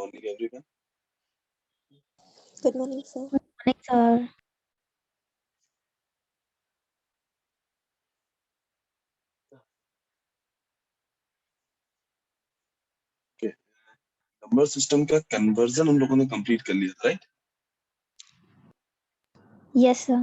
morning, everyone. Good morning, sir. Good morning, sir. Number system का conversion हम लोगों ने कंप्लीट कर लिया, right? Yes, sir.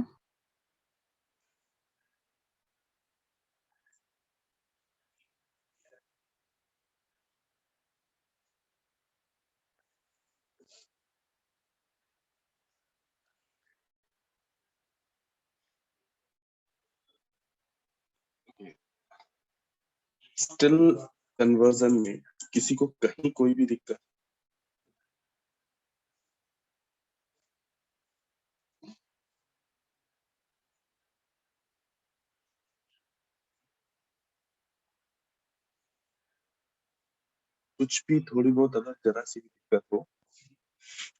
Still conversion में किसी को कहीं कोई भी दिक्कत? कुछ भी थोड़ी बहुत अगर जरा सी भी दिक्कत हो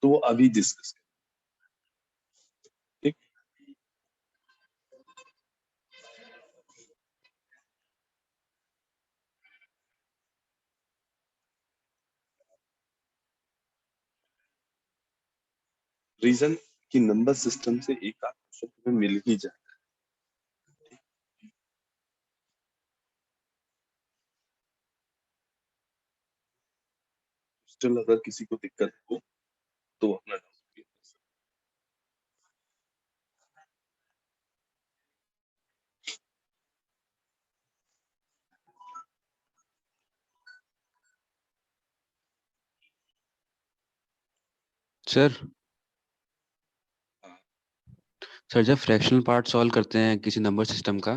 तो वो अभी डिस्कस करें, ठीक? रीजन कि नंबर सिस्टम से एक आध क्वेश्चन तुम्हें मिल ही जाए। स्टिल अगर किसी को दिक्कत हो तो अपना डाउट क्लियर कर सकते। सर जब फ्रैक्शनल पार्ट सॉल्व करते हैं किसी नंबर सिस्टम का,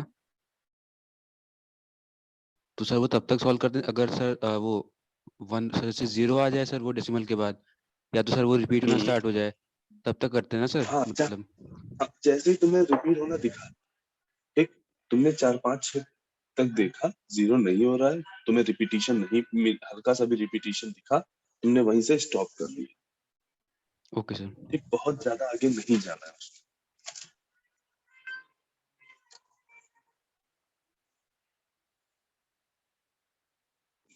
तो सर वो तब तक सॉल्व करते हैं अगर सर वो 1 से 0 आ जाए सर वो डेसिमल के बाद, या तो सर वो रिपीट होना स्टार्ट हो जाए, तब तक करते हैं ना सर? हाँ, मतलब जैसे ही तुम्हें रिपीट होना दिखा, ठीक, तुमने 4 5 6 तक देखा, 0 नहीं हो रहा है, तुम्हें रिपीटिशन नहीं हल्का सा भी रिपीटिशन दिखा, तुमने वहीं से स्टॉप कर दिया। Okay sir. ठीक, बहुत ज्यादा आगे नहीं जाना है।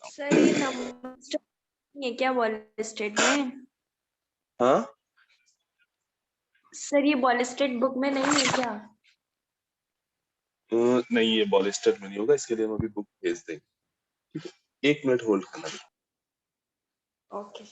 सर ये नंबर है क्या बॉल स्टेट में? हाँ सर ये बॉल स्टेट बुक में नहीं है क्या? नहीं, ये बॉल स्टेट में नहीं होगा, इसके लिए हम अभी बुक भेज देंगे। ठीक है, 1 मिनट होल्ड करना। ओके।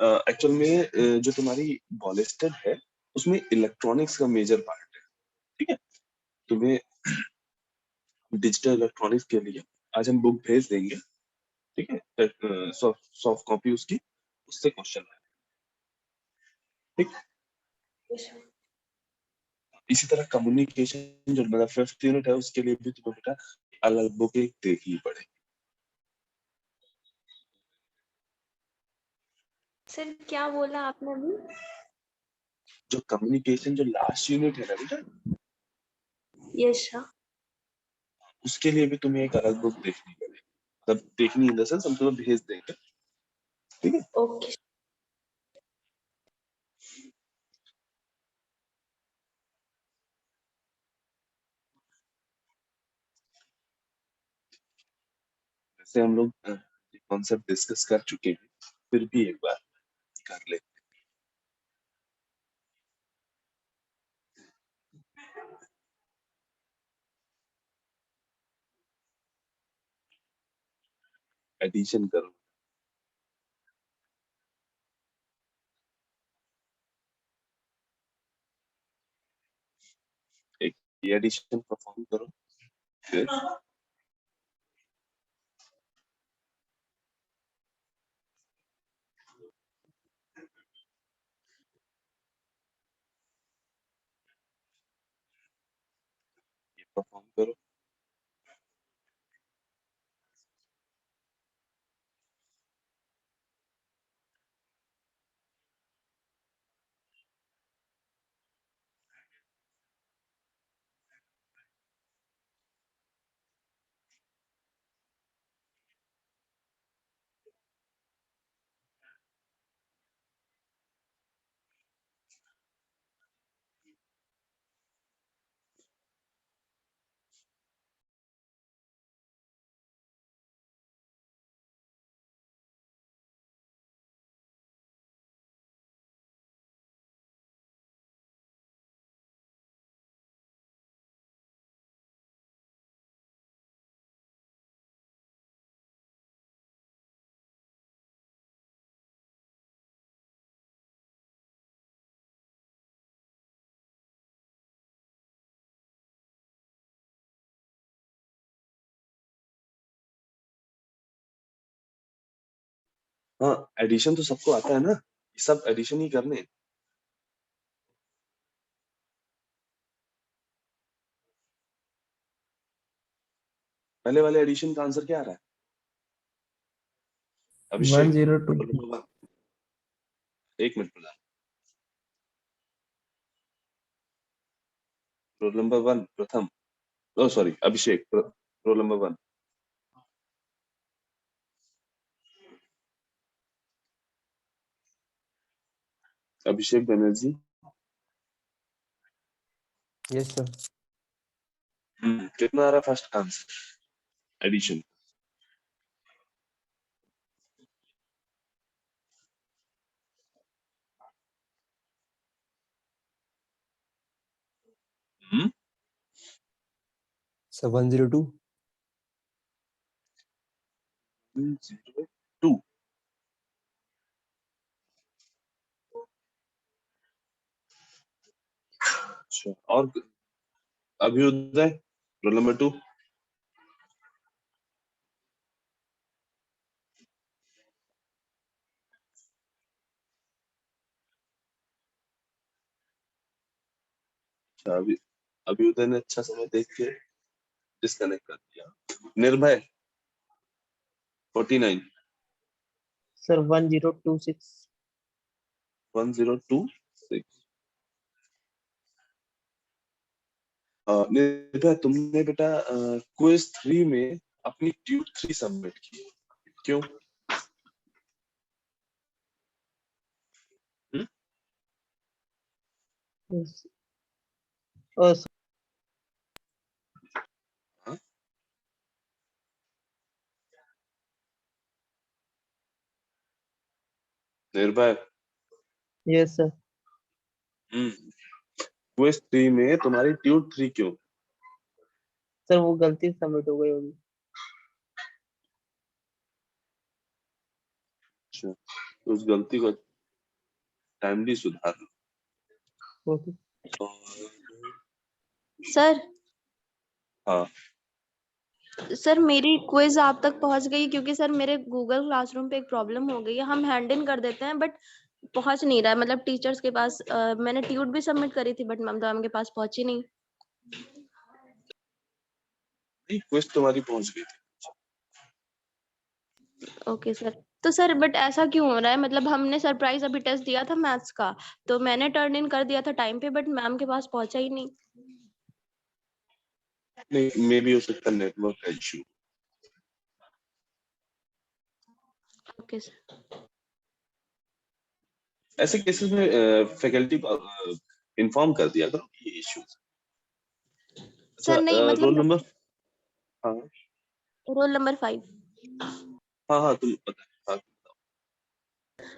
एक्चुअल में जो तुम्हारी बॉलिस्टर है उसमें इलेक्ट्रॉनिक्स का मेजर पार्ट है। ठीक है, तुम्हें डिजिटल इलेक्ट्रॉनिक्स के लिए आज हम बुक भेज देंगे। ठीक है, सॉफ्ट कॉपी उसकी, उससे क्वेश्चन है। ठीक, इसी तरह कम्युनिकेशन जो मेरा 5th यूनिट है उसके लिए भी तुम्हें बेटा अलग बुक एक देखनी पड़ेगी। सर क्या बोला आपने अभी? जो कम्युनिकेशन जो लास्ट यूनिट है ना बेटा, यस सर। उसके लिए भी तुम्हें एक अलग बुक देखनी पड़ेगी। तब देखनी इन द सेंस हम तुम्हें भेज देंगे। ठीक है, ओके। वैसे हम लोग कॉन्सेप्ट डिस्कस कर चुके हैं, फिर भी एक बार कर ले। एडिशन करो, एक एडिशन परफॉर्म करो, फिर परफॉर्म करो। हाँ, एडिशन तो सबको आता है ना, सब एडिशन ही करने हैं। पहले वाले एडिशन का आंसर क्या आ रहा है? अभिषेक 102 रोल नंबर 1, एक मिनट प्रधान। रोल नंबर 1 प्रथम, oh sorry Abhishek, roll number 1। Abhishek Banerjee. Yes sir. कितना आ रहा है फर्स्ट आंसर एडिशन? सर 102 2। अच्छा, और अभ्युदय रोल नंबर 2। अच्छा, अभ्युदय ने अच्छा समय देख के डिस्कनेक्ट कर दिया। निर्भय 49। सर 1026 1026। निर्भय तुमने बेटा क्विज 3 में अपनी ट्यूब 3 सबमिट की, क्यों? yes. निर्भय यस सर। क्विज 3 में तुम्हारी ट्यूब 3 क्यों? सर वो गलती सबमिट हो गई होगी। अच्छा, तो उस गलती को टाइमली सुधार लो। ओके। सर हाँ, सर मेरी क्विज आप तक पहुंच गई क्योंकि सर मेरे गूगल क्लासरूम पे एक प्रॉब्लम हो गई है। हम हैंड इन कर देते हैं बट पहुंच नहीं रहा है, मतलब टीचर्स के पास। मैंने ट्यूट भी सबमिट करी थी बट मैम के पास पहुंची नहीं। क्विज तुम्हारी पहुंच गई थी। Okay sir. तो सर बट ऐसा क्यों हो रहा है? मतलब हमने सरप्राइज अभी टेस्ट दिया था मैथ्स का, तो मैंने टर्न इन कर दिया था टाइम पे बट मैम के पास पहुंचा ही नहीं। नहीं, मे बी हो सकता है नेटवर्क का इशू। Okay sir. ऐसे केसेस में फैकल्टी इन्फॉर्म कर दिया करो ये इशू। अच्छा, सर नहीं रोल मतलब नंबर। हाँ रोल नंबर 5। हाँ हाँ, तुम पता है।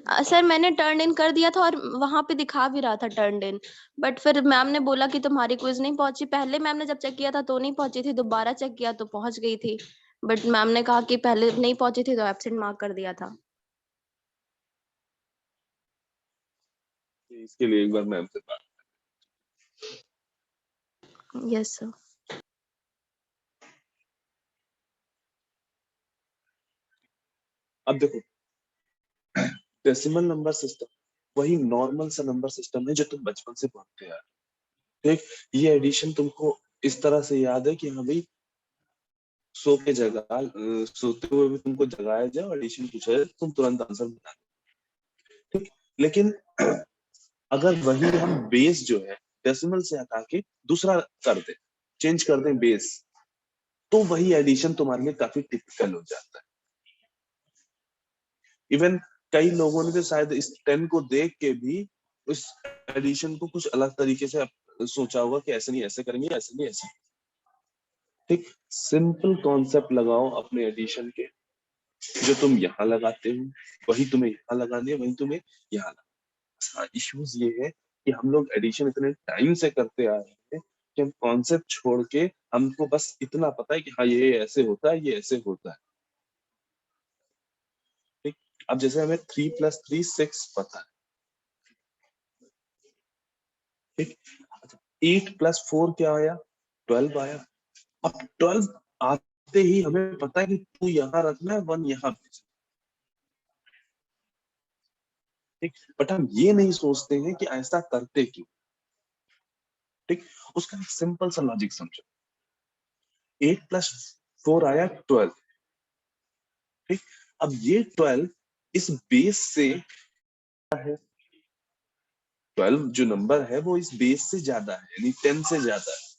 हाँ, सर मैंने टर्न इन कर दिया था और वहां पे दिखा भी रहा था टर्न इन, बट फिर मैम ने बोला कि तुम्हारी क्विज नहीं पहुंची। पहले मैम ने जब चेक किया था तो नहीं पहुंची थी, दोबारा चेक किया तो पहुंच गई थी, बट मैम ने कहा कि पहले नहीं पहुंची थी तो एब्सेंट मार्क कर दिया था। इसके लिए एक बार मैम से बात। Yes sir. अब देखो, डेसिमल नंबर सिस्टम वही नॉर्मल सा नंबर सिस्टम है जो तुम बचपन से पढ़ते आ रहे हो। ठीक, ये एडिशन तुमको इस तरह से याद है कि हाँ भाई सो के सोते हुए भी तुमको जगाया जाए और एडिशन पूछा जाए तुम तुरंत आंसर बता दो, ठीक। लेकिन अगर वही हम बेस जो है डेसिमल से हटा के दूसरा कर दे, चेंज कर दें बेस, तो वही एडिशन तुम्हारे लिए काफी टिपिकल हो जाता है। इवन कई लोगों ने तो शायद इस 10 को देख के भी उस एडिशन को कुछ अलग तरीके से सोचा होगा कि ऐसे नहीं ऐसे करेंगे, ऐसे नहीं ऐसे, ठीक। सिंपल कॉन्सेप्ट लगाओ अपने एडिशन के, जो तुम यहाँ लगाते हो वही तुम्हें यहाँ लगानी है, वही तुम्हें यहाँ लगाना। हाँ, इश्यूज ये है कि हम लोग एडिशन इतने टाइम से करते आ रहे हैं कि हम कॉन्सेप्ट छोड़ के हमको बस इतना पता है कि हाँ ये ऐसे होता है, ये ऐसे होता है, ठीक। अब जैसे हमें 3 + 3 6 पता है, ठीक। 8 + 4 क्या आया? 12 आया। अब 12 आते ही हमें पता है कि 2 यहाँ रखना है, 1 यहाँ भेजना, ठीक। बट हम ये नहीं सोचते हैं कि ऐसा करते क्यों, ठीक। उसका एक सिंपल सा लॉजिक समझो। 8 + 4 आया 12, ठीक। अब ये 12 इस बेस से है, 12 जो नंबर है वो इस बेस से ज्यादा है, यानी 10 से ज्यादा है,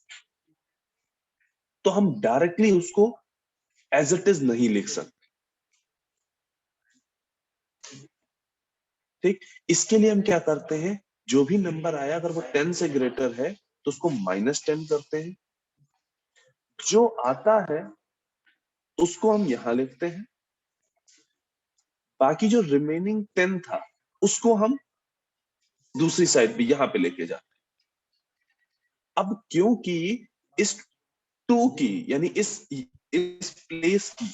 तो हम डायरेक्टली उसको एज इट इज नहीं लिख सकते, ठीक। इसके लिए हम क्या करते हैं, जो भी नंबर आया अगर वो 10 से ग्रेटर है तो उसको -10 करते हैं, जो आता है उसको हम यहां लिखते हैं, बाकी जो रिमेनिंग 10 था उसको हम दूसरी साइड पे यहां पे लेके जाते हैं। अब क्योंकि इस 2 की यानी इस प्लेस की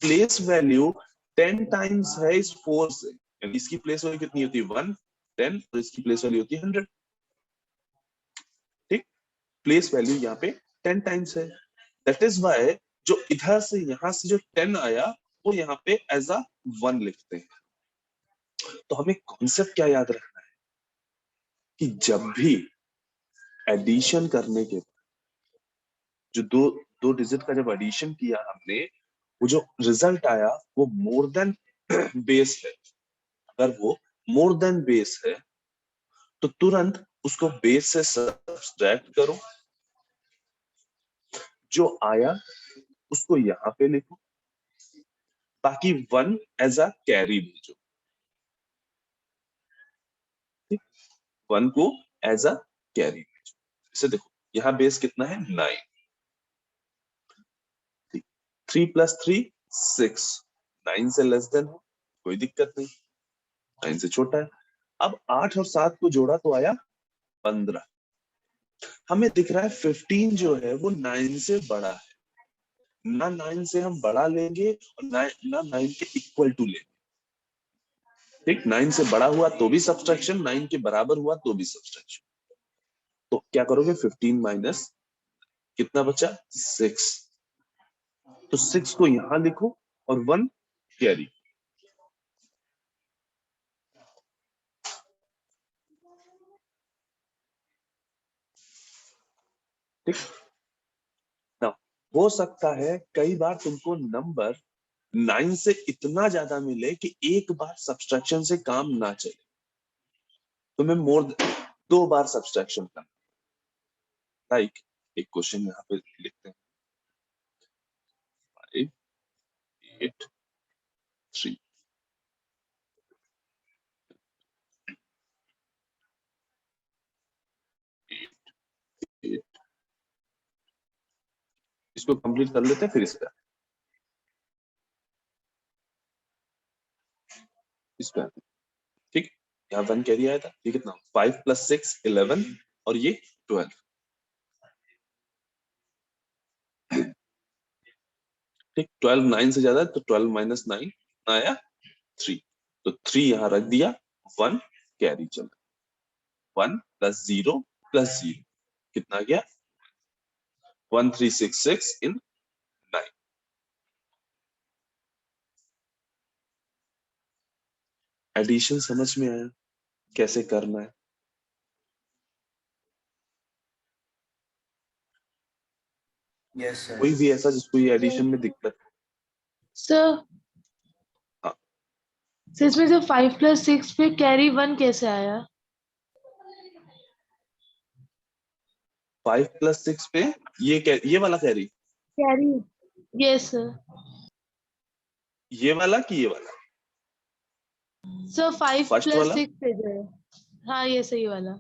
प्लेस वैल्यू 10 टाइम्स है इस 4 से, यानी इसकी प्लेस वैल्यू कितनी होती है 1 10 और इसकी प्लेस वैल्यू होती है 100, ठीक। प्लेस वैल्यू यहाँ पे 10 टाइम्स है, दैट इज व्हाई जो इधर से यहां से जो 10 आया वो यहाँ पे एज अ 1 लिखते हैं। तो हमें कॉन्सेप्ट क्या याद रखना है कि जब भी एडिशन करने के जो दो डिजिट का जब एडिशन किया हमने, वो जो रिजल्ट आया वो मोर देन बेस है, अगर वो मोर देन बेस है तो तुरंत उसको बेस से सब्ट्रैक्ट करो, जो आया उसको यहाँ पे लिखो, ताकि 1 एज अ कैरी भेजो, ठीक। 1 को एज अ कैरी भेजो। इसे देखो यहाँ बेस कितना है 9, ठीक। 3 + 3 6, 9 से लेस देन हो कोई दिक्कत नहीं, 9 से छोटा है। अब 8 और 7 को जोड़ा तो आया 15, हमें दिख रहा है 15 जो है वो 9 से बड़ा है, ना 9 से हम बड़ा लेंगे और ना 9 के इक्वल टू लेंगे, ठीक। 9 से बड़ा हुआ तो भी सब्सट्रैक्शन, 9 के बराबर हुआ तो भी सब्सट्रैक्शन। तो क्या करोगे 15 माइनस कितना बचा 6, तो 6 को यहां लिखो और 1 कैरी, ठीक ना। हो सकता है कई बार तुमको नंबर 9 से इतना ज्यादा मिले कि एक बार सब्सट्रैक्शन से काम ना चले, तुम्हें दो बार सब्सट्रैक्शन करना, लाइक एक क्वेश्चन यहाँ पे लिखते हैं 5 8 3, इसको कंप्लीट कर लेते हैं फिर इस पे ठीक। यहाँ 1 कैरी आया था, ये कितना 5 + 6 11 और ये 12, ठीक। 12 9 से ज्यादा है तो 12 - 9 आया 3, तो 3 यहाँ रख दिया, 1 कैरी चला, 1 + 0 + 0 कितना गया 1366 इन 9। एडिशन समझ में आया कैसे करना है? Yes sir. कोई भी ऐसा जिसको ये एडिशन में दिक्कत हो। सर हाँ। सर इसमें से 5 + 6 पे कैरी 1 कैसे आया? 5 + 6 पे ये वाला कैरी, कैरी यस सर। ये वाला कि ये वाला? सर 5 फर्स्ट + वाला 6 पे जो है, हाँ ये सही वाला।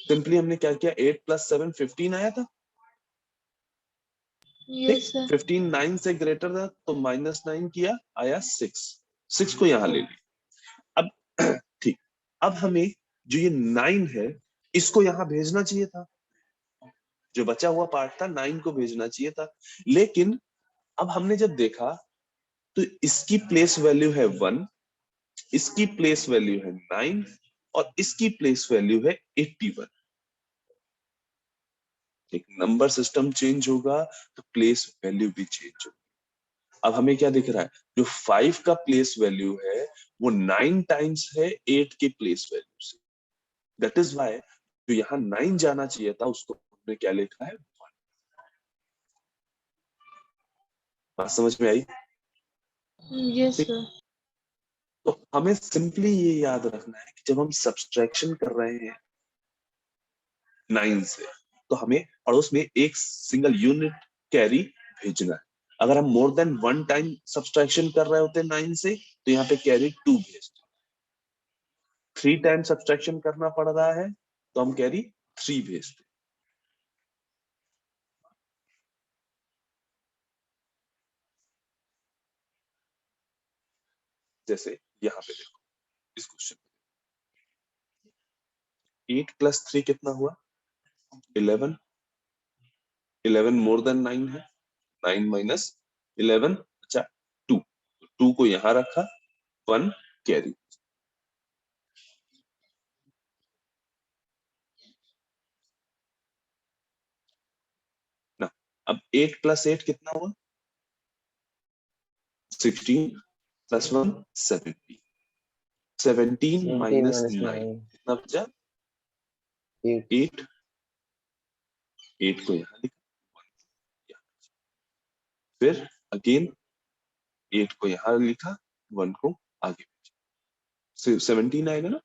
सिंपली हमने क्या किया, 8 + 7 15 आया था। Yes sir. 15 9 से ग्रेटर था तो -9 किया, आया 6 को यहाँ ले लिया। अब ठीक, अब हमें जो ये 9 है इसको यहाँ भेजना चाहिए था, जो बचा हुआ पार्ट था 9 को भेजना चाहिए था। लेकिन अब हमने जब देखा तो इसकी प्लेस वैल्यू है 1, इसकी प्लेस वैल्यू है 9 और इसकी प्लेस वैल्यू है 81। एक नंबर सिस्टम चेंज होगा तो प्लेस वैल्यू भी चेंज होगी। अब हमें क्या दिख रहा है, जो 5 का प्लेस वैल्यू है वो 9 टाइम्स है 8 के प्लेस वैल्यू से। दैट इज व्हाई जो यहाँ 9 जाना चाहिए था उसको हमने क्या लिखा है, 1। बात समझ में आई? Yes sir. तो हमें सिंपली ये याद रखना है कि जब हम सब्सट्रैक्शन कर रहे हैं 9 से तो हमें पड़ोस में एक सिंगल यूनिट कैरी भेजना है। अगर हम मोर देन 1 टाइम सब्सट्रैक्शन कर रहे होते 9 से तो यहाँ पे कैरी 2 भेजते। 3 टाइम सब्सट्रैक्शन करना पड़ रहा है तो हम कैरी 3 भेजते। जैसे यहाँ पे देखो इस क्वेश्चन में 8 + 3 कितना हुआ, 11। 11 मोर देन 9 है, 9 - 11 अच्छा 2। 2 को यहाँ रखा, 1 कैरी। ना अब 8 + 8 कितना हुआ, 16 + 1 17। 17 - 9 कितना बचा, 8। 8 को यहाँ लिखा, फिर अगेन 8 को यहाँ लिखा, 1 को आगे भेजा। 17 आएगा ना,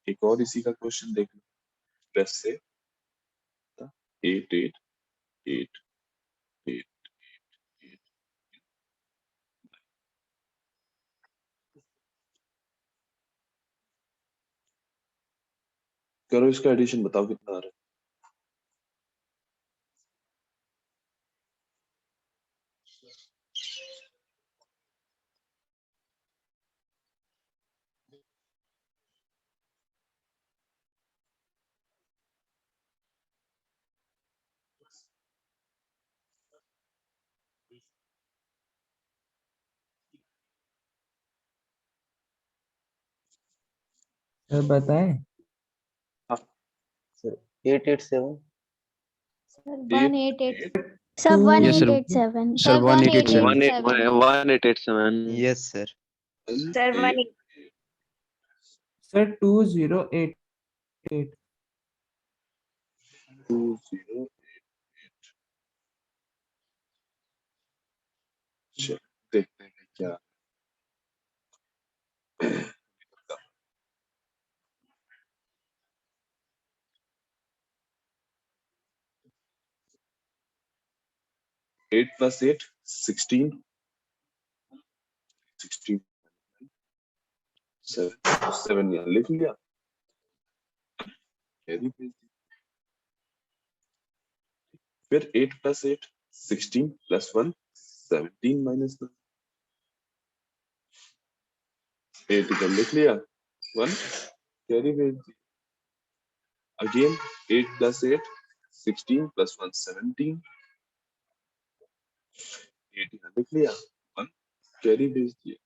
एक और इसी का क्वेश्चन देख लो। प्लस से 8 8 8 8 8। करो इसका एडिशन, बताओ कितना आ रहा है। सर बताएं। हाँ, sir 887 Sir, 8 188. Sir, Yes, sir. 1887. Sir, 187. 1887 yes sir. Sir, 188. Sir 2088। 2088। चलो देखते हैं क्या। 8 + 8 16। 16 7 यहाँ लिख लिया, कैरी भेज दी। फिर 8 + 8 16 + 1 17 - 9। 8 इधर लिख लिया, 1 कैरी भेज दी। अगेन 8 + 8 16 + 1 17। 8 यहाँ लिख लिया, 1 कैरी भेज दिया।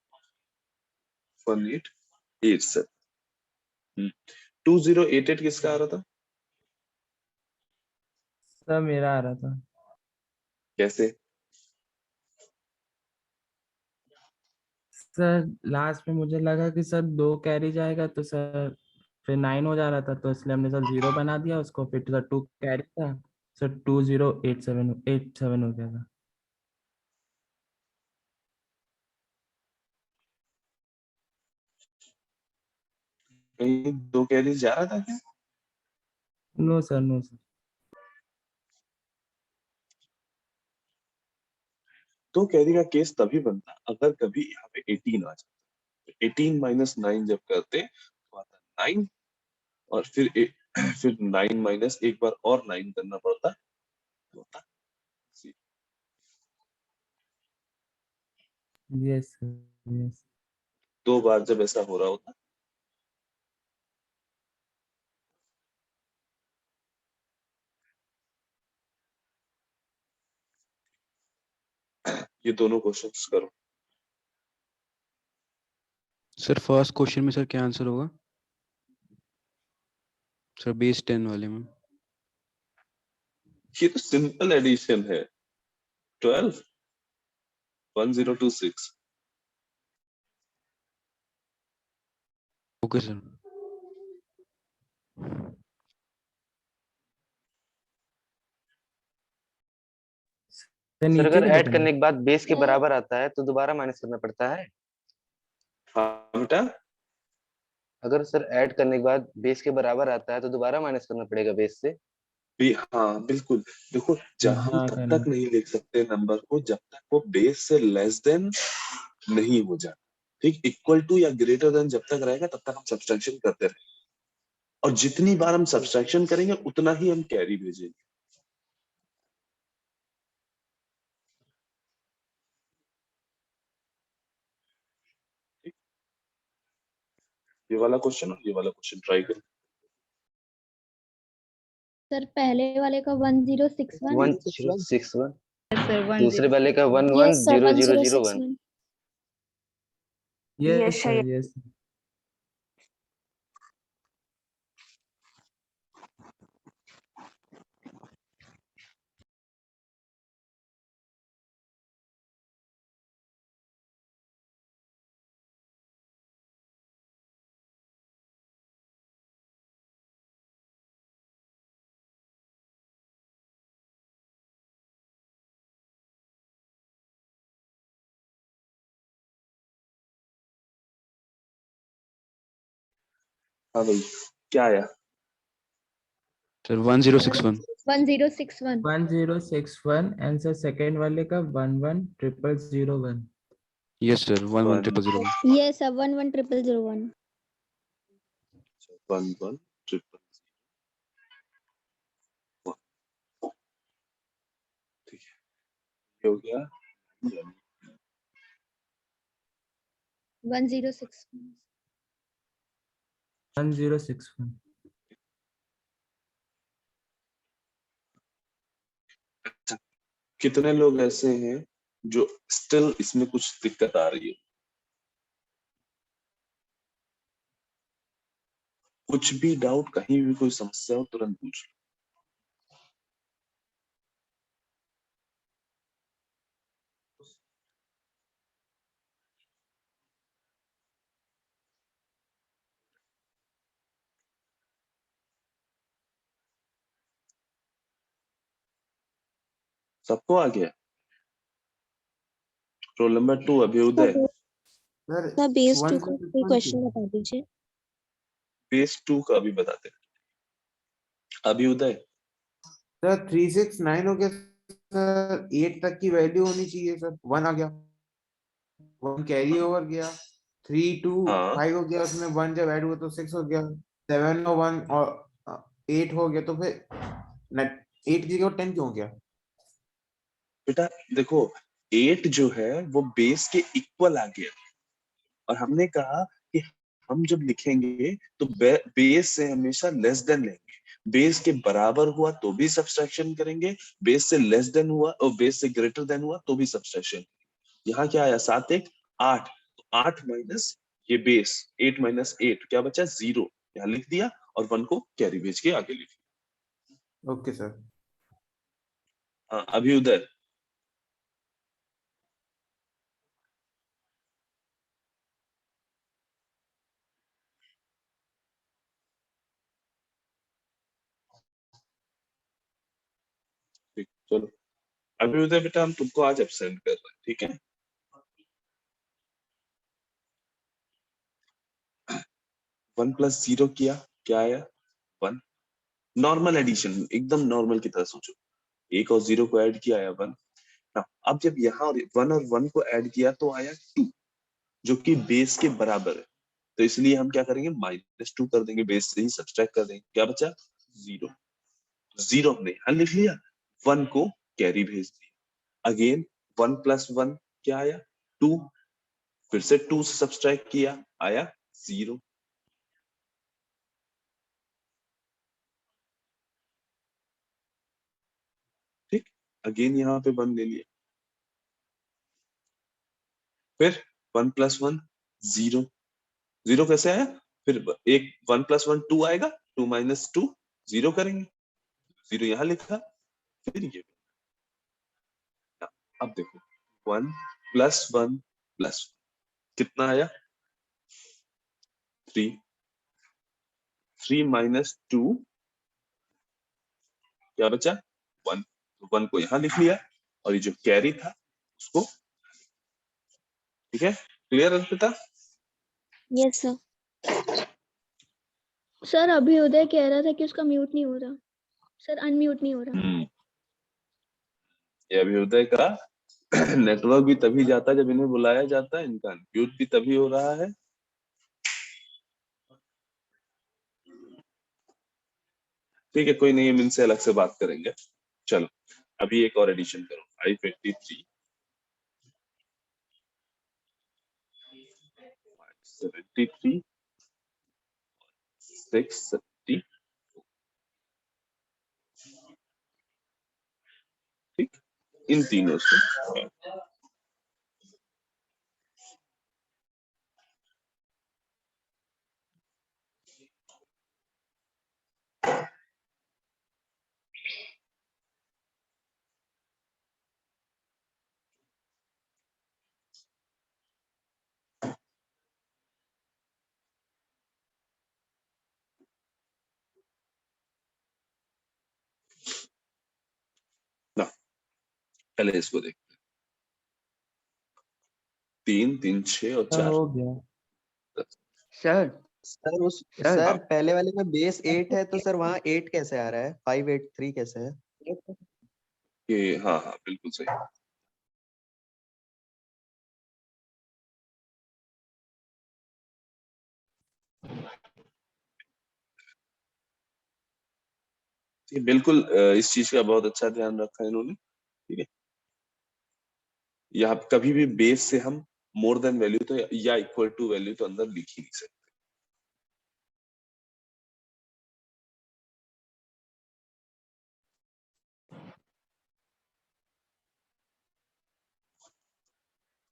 1887। 2088 किसका आ रहा था? सर मेरा आ रहा था। कैसे? सर लास्ट में मुझे लगा कि सर 2 कैरी जाएगा तो सर फिर 9 हो जा रहा था, तो इसलिए हमने सर 0 बना दिया उसको, फिर सर 2 कैरी था, सर 2087 हो गया था। कहीं 2 कैरी जा रहा था क्या? No sir, no sir. तो कैरी का केस तभी बनता अगर कभी यहाँ पे 18 आ जाता। 18 माइनस 9 जब करते तो आता 9, और फिर 9 माइनस एक बार और 9 करना पड़ता तो होता 0। Yes sir, yes. 2 बार जब ऐसा हो रहा होता। ये दोनों क्वेश्चंस करो। सर फर्स्ट क्वेश्चन में सर क्या आंसर होगा? सर बेस 10 वाले में। ये तो सिंपल एडिशन है। 12 1026। Okay sir. सर सर नीचे अगर भी ऐड लिखना करने है? के बाद बेस के बराबर आता है तो दोबारा माइनस करना पड़ता है। हाँ बेटा, अगर सर ऐड करने के बाद बेस के बराबर आता है तो दोबारा माइनस करना पड़ेगा बेस से। हाँ बिल्कुल। देखो, जब हम हाँ तब करना। तक नहीं लिख सकते नंबर को जब तक वो बेस से लेस देन नहीं हो जाता। ठीक, इक्वल टू या ग्रेटर देन जब तक रहेगा तब तक हम सब्सट्रैक्शन करते रहेंगे, और जितनी बार हम सब्सट्रैक्शन करेंगे उतना ही हम कैरी भेजेंगे। ठीक? ये वाला क्वेश्चन और ये वाला क्वेश्चन ट्राई करो। सर पहले वाले का 1061 1061, सर दूसरे वाले का yes sir 110001। 1061 yes sir, yes. हाँ भाई, क्या आया? सर 1061। 1061 1061 एंड सर सेकेंड वाले का 110001। Yes sir 11001। Yes sir 110001 11 triple. ठीक है, ये हो गया। 1061 1061। कितने लोग ऐसे हैं जो स्टिल इसमें कुछ दिक्कत आ रही है? कुछ भी डाउट, कहीं भी कोई समस्या हो तुरंत पूछ लो। सबको आ गया? Roll number 2 Abhyuday. Sir base 2 का कोई क्वेश्चन बता दीजिए। बेस 2 का भी बताते हैं। अभ्युदय, सर 369 हो गया सर, 8 तक की वैल्यू होनी चाहिए सर, 1 आ गया, 1 कैरी ओवर गया, 3 2 हाँ 5 हो गया, उसमें 1 जब ऐड हुआ तो 6 हो गया, 7 और 1 और 8 हो गया, तो फिर 8 की जगह 10 क्यों हो गया? बेटा देखो, 8 जो है वो बेस के इक्वल आ गया, और हमने कहा कि हम जब लिखेंगे तो बेस से हमेशा लेस देन लेंगे। बेस के बराबर हुआ तो भी सब्सट्रैक्शन करेंगे, बेस से लेस देन हुआ और बेस से ग्रेटर देन हुआ तो भी सब्सट्रैक्शन। यहाँ क्या आया? 7 1 8, तो 8 माइनस ये बेस, 8 माइनस 8 क्या बचा? 0। यहाँ लिख दिया और 1 को कैरी भेज के आगे लिख दिया। Okay sir. हाँ अभी उधर अभी उदय बेटा हम तुमको आज एब्सेंट कर रहे हैं, ठीक है? 1 + 0 किया, क्या आया? 1। नॉर्मल एडिशन, एकदम नॉर्मल की तरह सोचो। 1 और 0 को ऐड किया, आया 1। अब जब यहाँ 1 और 1 को ऐड किया तो आया 2, जो कि बेस के बराबर है। तो इसलिए हम क्या करेंगे, -2 कर देंगे, बेस से ही सब्सट्रैक्ट कर देंगे। क्या बचा? 0। 0 हमने यहाँ लिख लिया, 1 को कैरी भेज दिया। अगेन 1 + 1 क्या आया? 2। फिर से 2 से सब्सट्रैक्ट किया, आया 0। ठीक, अगेन यहाँ पे 1 ले लिया, फिर 1 + 1 0। 0 कैसे आया? फिर एक 1 + 1 2 आएगा, 2 - 2 0 करेंगे, 0 यहाँ लिखा, फिर ये। अब देखो 1 + 1 + कितना आया? 3। 3 - 2 क्या बचा? 1। 1 को यहाँ लिख लिया, और ये जो कैरी था उसको, ठीक है? Clear Arpita? Yes sir. Sir अभी उदय कह रहा था कि उसका म्यूट नहीं हो रहा, सर अनम्यूट नहीं हो रहा। ये अभी उदय का नेटवर्क भी तभी जाता है जब इन्हें बुलाया जाता है, इनका म्यूट भी तभी हो रहा है। ठीक है, कोई नहीं, हम इनसे अलग से बात करेंगे। चलो अभी एक और एडिशन करो, 583 73 670। ठीक, इन तीनों से ना, पहले इसको देखते हैं। 3 3 6 और 4 हो गया। सर सर हाँ, पहले वाले में बेस 8 है तो सर वहाँ 8 कैसे आ रहा है? 583 कैसे है? ये हाँ हाँ बिल्कुल सही। ये बिल्कुल इस चीज का बहुत अच्छा ध्यान रखा है इन्होंने, ठीक है? यहाँ कभी भी बेस से हम मोर देन वैल्यू तो या इक्वल टू वैल्यू तो अंदर लिख ही नहीं सकते।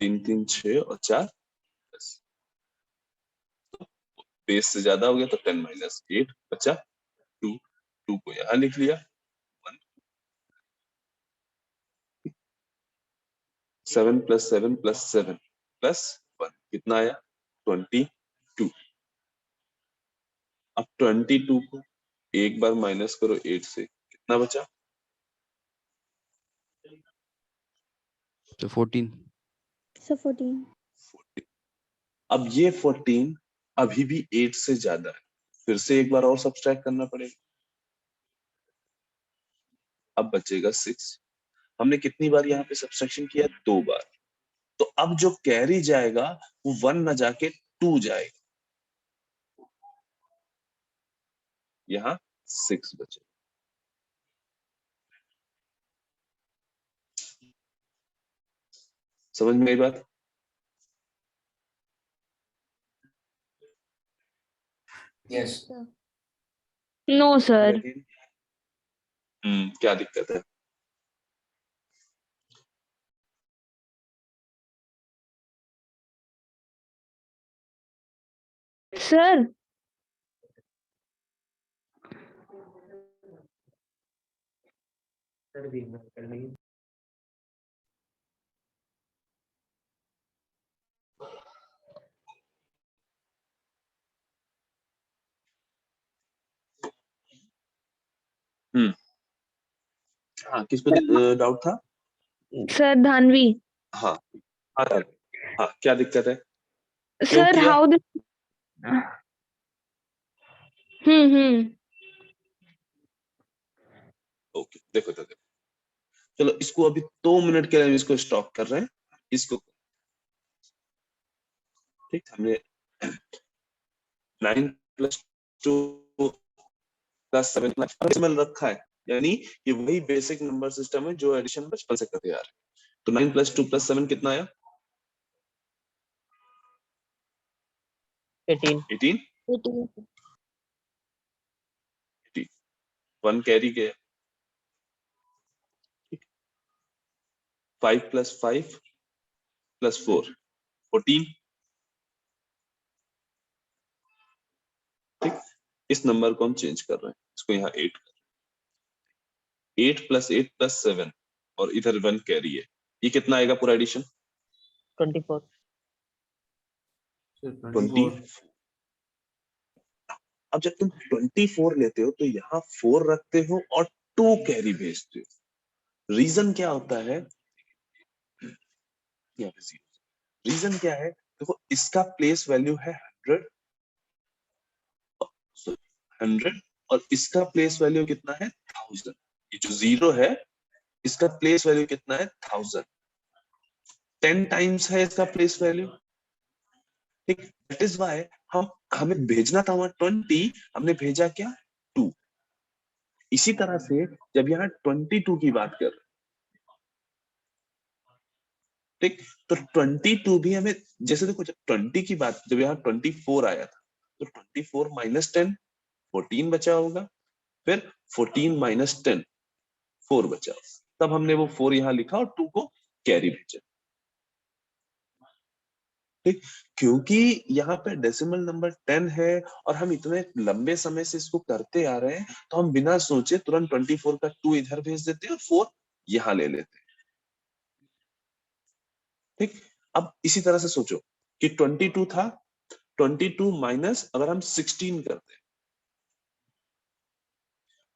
तीन 3 6 और 4 10, बेस से ज्यादा हो गया तो 10 - 8 बचा 2। 2 को यहाँ लिख लिया, 7 + 7 + 7 + 1 कितना आया? 22। अब 22 को एक बार माइनस करो 8 से, कितना बचा? तो 14। सर 14। 14। अब ये 14 अभी भी 8 से ज्यादा है, फिर से एक बार और सब्सट्रैक्ट करना पड़ेगा। अब बचेगा 6। हमने कितनी बार यहाँ पे सब्सट्रैक्शन किया? 2 बार। तो अब जो कैरी जाएगा वो 1 ना जाके 2 जाएगा, यहाँ 6 बचे। समझ में आई बात? Yes no sir. क्या दिक्कत है? सर हाँ, किस पे डाउट था? सर धानवी हाँ हाँ हाँ, क्या दिक्कत है? क्यों सर किया? हाउ द हम्म ओके, देखो तो देखो, चलो इसको अभी 2 मिनट के लिए हम इसको स्टॉप कर रहे हैं, इसको। ठीक, हमने 9+2+7 डेसिमल रखा है, यानी ये वही बेसिक नंबर सिस्टम है जो एडिशन बचपन से करते आ रहे हैं। तो 9+2+7 कितना आया? 18 18। 1 कैरी गया। 5 + 5 + 4 14। ठीक, इस नंबर को हम चेंज कर रहे हैं, इसको यहाँ 8 8 + 8 + 7 और इधर 1 कैरी है, ये कितना आएगा पूरा एडिशन? 24 24। अब जब तुम 24 लेते हो तो यहाँ 4 रखते हो और 2 कैरी भेजते हो। रीजन क्या होता है? रीजन क्या है? देखो, इसका प्लेस वैल्यू है 100 और इसका प्लेस वैल्यू कितना है? 1000। ये जो 0 है, इसका प्लेस वैल्यू कितना है? 1000। 10 टाइम्स है इसका प्लेस वैल्यू। ठीक, दैट इज व्हाई हमें भेजना था वहां 20, हमने भेजा क्या? 2। इसी तरह से जब यहाँ 22 की बात कर, ठीक, तो 22 भी हमें, जैसे देखो, जब 20 की बात, जब यहाँ 24 आया था तो 24 - 10 14 बचा होगा, फिर 14 - 10 4 बचा, तब हमने वो 4 यहाँ लिखा और 2 को कैरी भेजा। ठीक, क्योंकि यहाँ पे डेसिमल नंबर 10 है और हम इतने लंबे समय से इसको करते आ रहे हैं, तो हम बिना सोचे तुरंत 24 का 2 इधर भेज देते हैं और 4 यहाँ ले लेते हैं। ठीक, अब इसी तरह से सोचो कि 22 था, 22 माइनस अगर हम 16 करते हैं,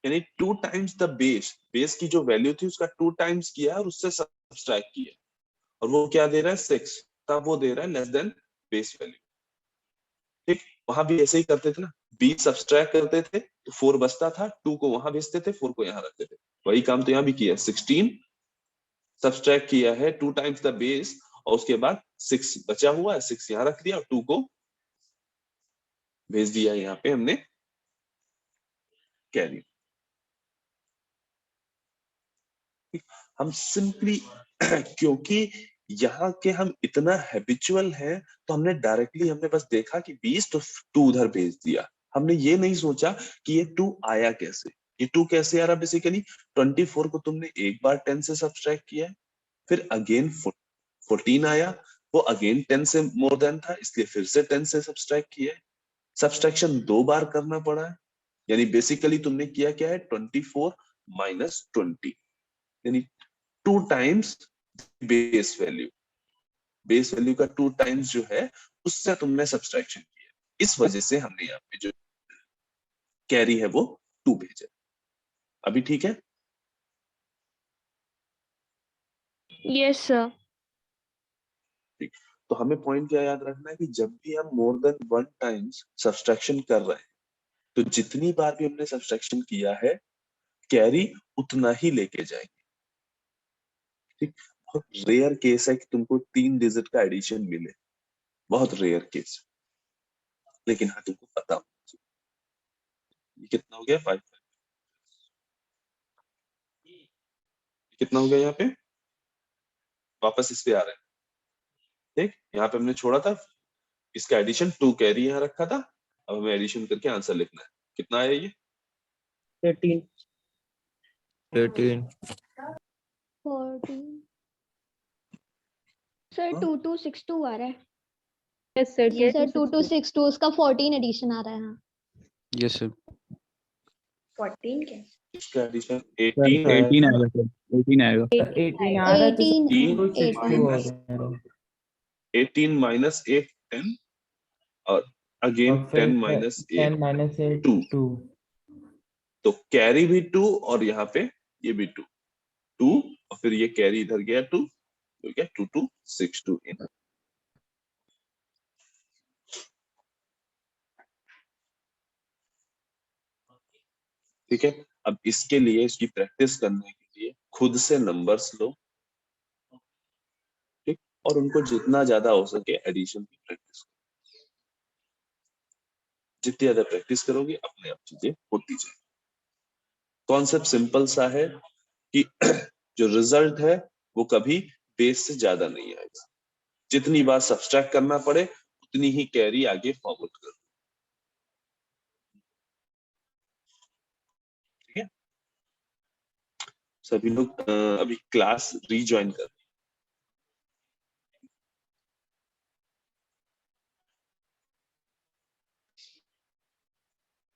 यानी 2 टाइम्स द बेस की जो वैल्यू थी उसका 2 टाइम्स किया और उससे सब्ट्रैक्ट किया, और वो क्या दे रहा है? 6। तब वो दे रहा है लेस देन बेस वैल्यू। ठीक, वहां भी ऐसे ही करते थे ना, 20 सब्ट्रैक्ट करते थे तो 4 बचता था, 2 को वहां भेजते थे, 4 को यहाँ रखते थे। वही काम तो यहाँ भी किया, 16 सब्ट्रैक्ट किया है 2 टाइम्स द बेस, और उसके बाद 6 बचा हुआ है, 6 यहाँ रख दिया और 2 को भेज दिया यहाँ पे हमने कैरी। हम सिंपली क्योंकि यहाँ के हम इतना हैबिचुअल हैं, तो हमने बस देखा कि 20 तो 2 उधर भेज दिया। हमने ये नहीं सोचा कि ये 2 आया कैसे। ये 2 कैसे आ रहा? बेसिकली 24 को तुमने एक बार 10 से सब्ट्रैक्ट किया है, फिर अगेन 14 आया, वो अगेन 10 से मोर देन था, इसलिए फिर से 10 से सब्ट्रैक्ट किया है। सब्ट्रैक्शन 2 बार करना पड़ा है, यानी बेसिकली तुमने किया क्या है? 24 - 20, यानी 2 टाइम्स बेस वैल्यू का 2 टाइम्स जो है, उससे तुमने सब्ट्रैक्शन किया। इस वजह से हमने यहाँ पे जो कैरी है वो 2 भेजा। अभी ठीक है? यस सर ठीक, तो हमें पॉइंट क्या याद रखना है कि जब भी हम मोर देन 1 टाइम्स सब्ट्रैक्शन कर रहे हैं, तो जितनी बार भी हमने सब्ट्रैक्शन किया है, कैरी उतना ही लेके जाएंगे। ठीक, बहुत रेयर केस है कि तुमको 3 डिजिट का एडिशन मिले, बहुत रेयर केस, लेकिन हाँ तुमको पता हो। ये कितना हो गया? 5। कितना हो गया यहाँ पे? वापस इस पे आ रहे हैं। ठीक, यहाँ पे हमने छोड़ा था, इसका एडिशन 2 कैरी यहाँ रखा था, अब हमें एडिशन करके आंसर लिखना है। कितना आया ये? 18 13 14 सर हाँ? 2262 आ रहा है। यस सर सर 2262 उसका 14 एडिशन आ रहा है। हाँ यस सर 14 क्या? इसका एडिशन सर 18 18 आएगा सर, 18 आएगा। 18 आ रहा है तो 18 262 हो माइनस गया 18 - 8 10 और अगेन और फिर 10 - 8 10 - 8 2, 2। तो कैरी भी 2 और यहाँ पे ये भी 2। 2 और फिर ये कैरी इधर गया 2, तो क्या 2 2 6 2 इन। ठीक है, अब इसके लिए इसकी प्रैक्टिस करने के लिए खुद से नंबर्स लो, ठीक, और उनको जितना ज्यादा हो सके एडिशन की प्रैक्टिस करो। जितनी ज्यादा प्रैक्टिस करोगे अपने आप चीजें होती जाएगी। कॉन्सेप्ट सिंपल सा है कि जो रिजल्ट है वो कभी बेस से ज्यादा नहीं आएगा। जितनी बार सब्सट्रैक्ट करना पड़े उतनी ही कैरी आगे फॉरवर्ड करो। ठीक है, सभी लोग अभी क्लास रीज्वाइन कर